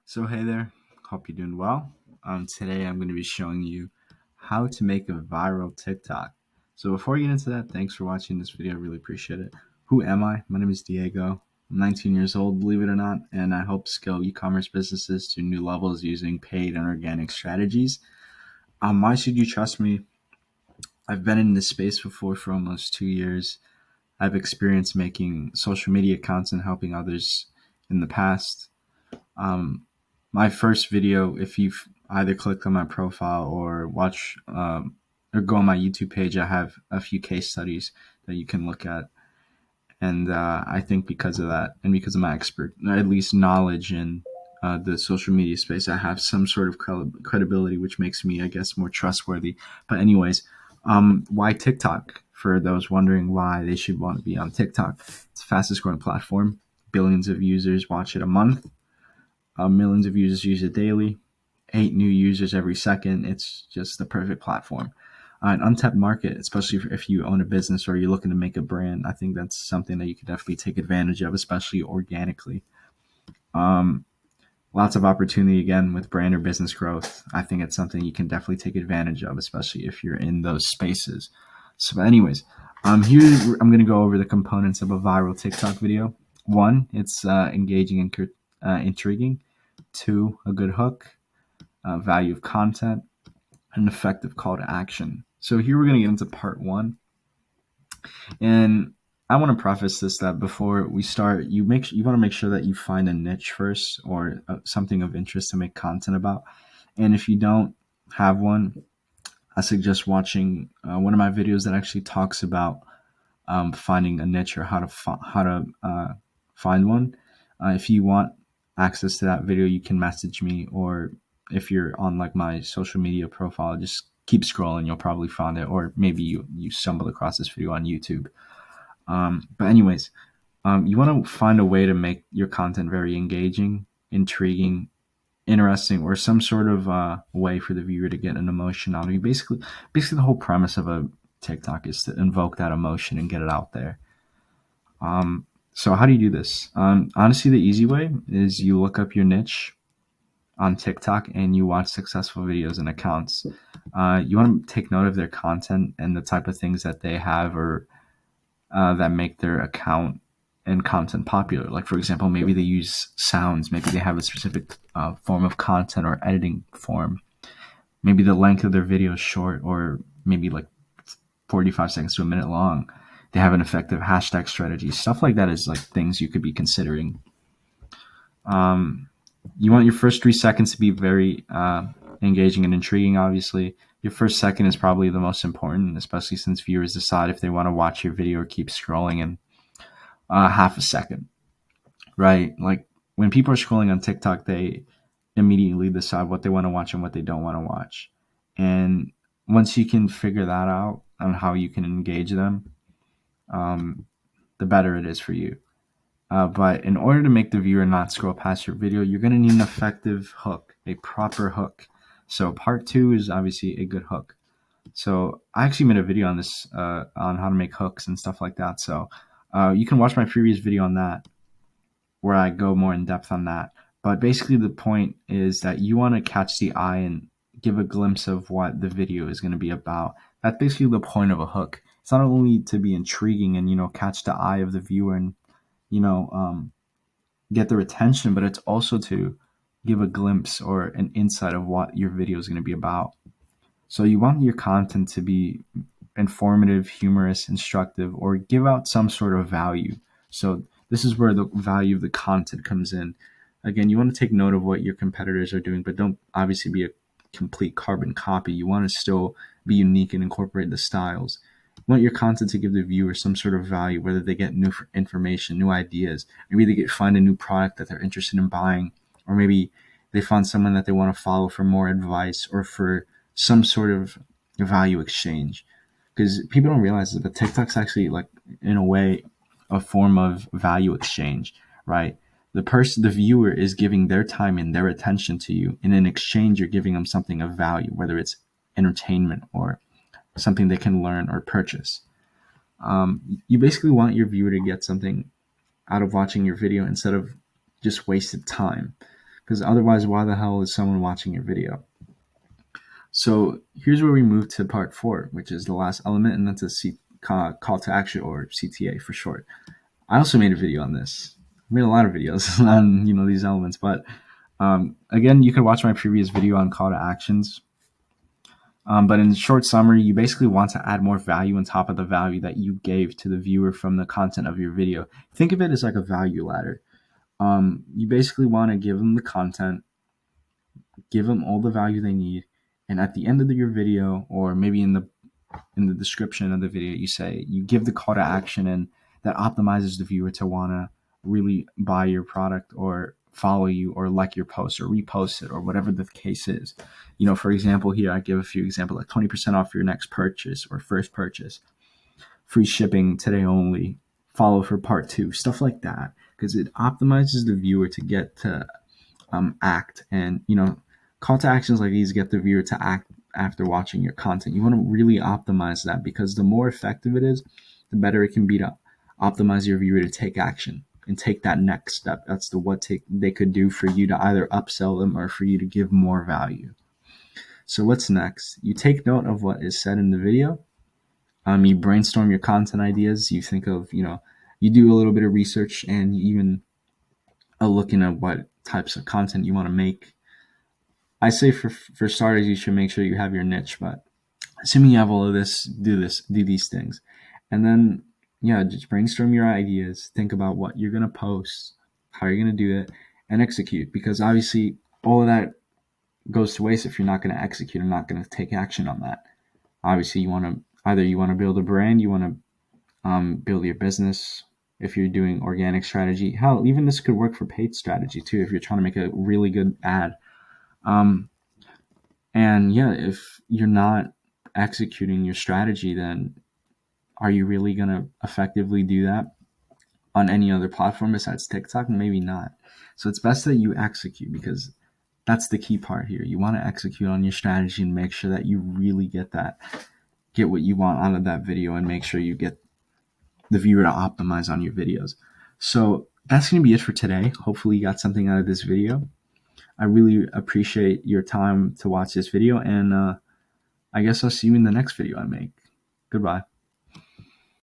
So hey there, hope you're doing well. Today I'm going to be showing you how to make a viral TikTok. So before we get into that, thanks for watching this video. I really appreciate it. Who am I? My name is Diego. I'm 19 years old, believe it or not, and I help scale e-commerce businesses to new levels using paid and organic strategies. Why should you trust me? I've been in this space before for almost 2 years. I've experienced making social media content, helping others in the past. Um, my first video, if you've either clicked on my profile or or go on my YouTube page, I have a few case studies that you can look at. And I think because of that, and because of my at least knowledge in the social media space, I have some sort of credibility, which makes me, I guess, more trustworthy. But anyways, why TikTok? For those wondering why they should want to be on TikTok, it's the fastest growing platform. Billions of users watch it a month. Millions of users use it daily. 8 new users every second. It's just the perfect platform. An untapped market, especially if you own a business or you're looking to make a brand. I think that's something that you could definitely take advantage of, especially organically. Um, Lots of opportunity again with brand or business growth. I think it's something you can definitely take advantage of, especially if you're in those spaces. So, anyways, here I'm going to go over the components of a viral TikTok video. One, it's engaging and intriguing. Two, a good hook. Value of content. An effective call to action. So here we're going to get into part one. And I want to preface this that before we start, you want to make sure that you find a niche first or something of interest to make content about. And if you don't have one, I suggest watching one of my videos that actually talks about finding a niche or how to find one. If you want access to that video, you can message me, or if you're on like my social media profile, just keep scrolling. You'll probably find it, or maybe you stumbled across this video on YouTube. But anyways, you want to find a way to make your content very engaging, intriguing, interesting, or some sort of way for the viewer to get an emotion out of you. Basically, the whole premise of a TikTok is to invoke that emotion and get it out there. So how do you do this? Honestly, the easy way is you look up your niche on TikTok and you watch successful videos and accounts. You want to take note of their content and the type of things that they have or that make their account and content popular. Like, for example, maybe they use sounds, maybe they have a specific form of content or editing form. Maybe the length of their video is short, or maybe like 45 seconds to a minute long. They have an effective hashtag strategy. Stuff like that is like things you could be considering. You want your first 3 seconds to be very engaging and intriguing, obviously. Your first second is probably the most important, especially since viewers decide if they want to watch your video or keep scrolling in half a second, right? Like when people are scrolling on TikTok, they immediately decide what they want to watch and what they don't want to watch. And once you can figure that out on how you can engage them, the better it is for you. But in order to make the viewer not scroll past your video, you're going to need an effective hook, a proper hook. So part two is obviously a good hook. So I actually made a video on this, on how to make hooks and stuff like that. So you can watch my previous video on that, where I go more in depth on that. But basically the point is that you want to catch the eye and give a glimpse of what the video is going to be about. That's basically the point of a hook. It's not only to be intriguing and, catch the eye of the viewer and, you know, um, get their attention, but it's also to give a glimpse or an insight of what your video is going to be about. So you want your content to be informative, humorous, instructive, or give out some sort of value. So this is where the value of the content comes in. Again, you want to take note of what your competitors are doing, but don't obviously be a complete carbon copy. You want to still be unique and incorporate the styles. You want your content to give the viewer some sort of value, whether they get new information, new ideas, maybe they find a new product that they're interested in buying, or maybe they find someone that they want to follow for more advice or for some sort of value exchange. Because people don't realize it, but TikTok's actually, like, in a way, a form of value exchange, right? The viewer is giving their time and their attention to you, and in exchange you're giving them something of value, whether it's entertainment or something they can learn or purchase. You basically want your viewer to get something out of watching your video instead of just wasted time. because otherwise, why the hell is someone watching your video? So here's where we move to part 4, which is the last element, and that's call to action, or CTA for short. I also made a video on this. I made a lot of videos on these elements, but again, you can watch my previous video on call to actions. But in short summary, you basically want to add more value on top of the value that you gave to the viewer from the content of your video. Think of it as like a value ladder. You basically want to give them the content, give them all the value they need, and at the end of your video, or maybe in the description of the video, you give the call to action, and that optimizes the viewer to want to really buy your product or follow you or like your post or repost it or whatever the case is. For example, here I give a few examples, like 20% off your next purchase or first purchase, free shipping today only, follow for part 2, stuff like that, because it optimizes the viewer to get to act. And call to actions like these get the viewer to act after watching your content. You want to really optimize that, because the more effective it is, the better it can be to optimize your viewer to take action and take that next step. That's they could do for you to either upsell them or for you to give more value. So what's next? You take note of what is said in the video. You brainstorm your content ideas. You think of, you do a little bit of research, and you even looking at what types of content you want to make. I say for starters, you should make sure you have your niche, but assuming you have all of this, do these things. And then, just brainstorm your ideas, think about what you're going to post, how you're going to do it, and execute, because obviously all of that goes to waste if you're not going to execute and not going to take action on that. Obviously, you want to build a brand, you want to build your business. If you're doing organic strategy, hell, even this could work for paid strategy too, if you're trying to make a really good ad. If you're not executing your strategy, then are you really going to effectively do that on any other platform besides TikTok? Maybe not. So it's best that you execute, because that's the key part here. You want to execute on your strategy and make sure that you really get what you want out of that video, and make sure you get the viewer to optimize on your videos. So that's going to be it for today. Hopefully you got something out of this video. I really appreciate your time to watch this video, and I guess I'll see you in the next video I make. Goodbye.